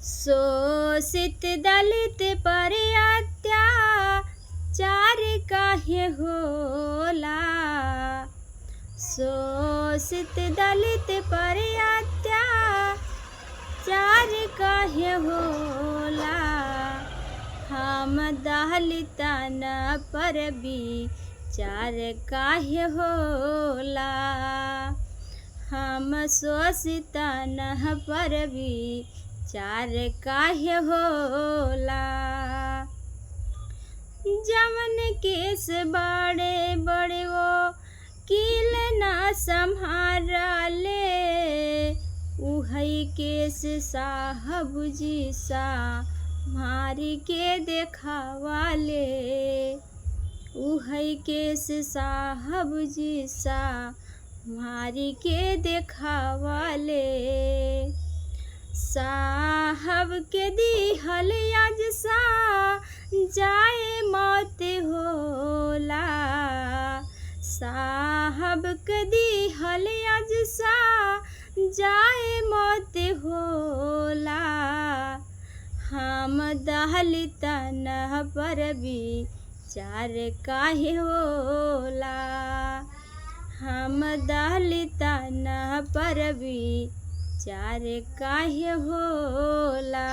शोषित दलित पर अत्याचार काहे होला। शोषित दलित पर अत्याचार काहे होला। हम दलितन पर विचार काहे होला। हम शोषितन पर विचार काहे होला। जवन केस बड़े बड़े वो किल ना संभाले। उहई केस साहब जी सा मारी के देखावाले। उहई केस साहब जी सा मारी के देखावाले। साहब के दिहल आज सा जाए मौत होला। साहब के दिहल आज सा जाए मौत होला। हम दलितन पर विचार काहे होला। हम दलितन पर विचार काहे होला।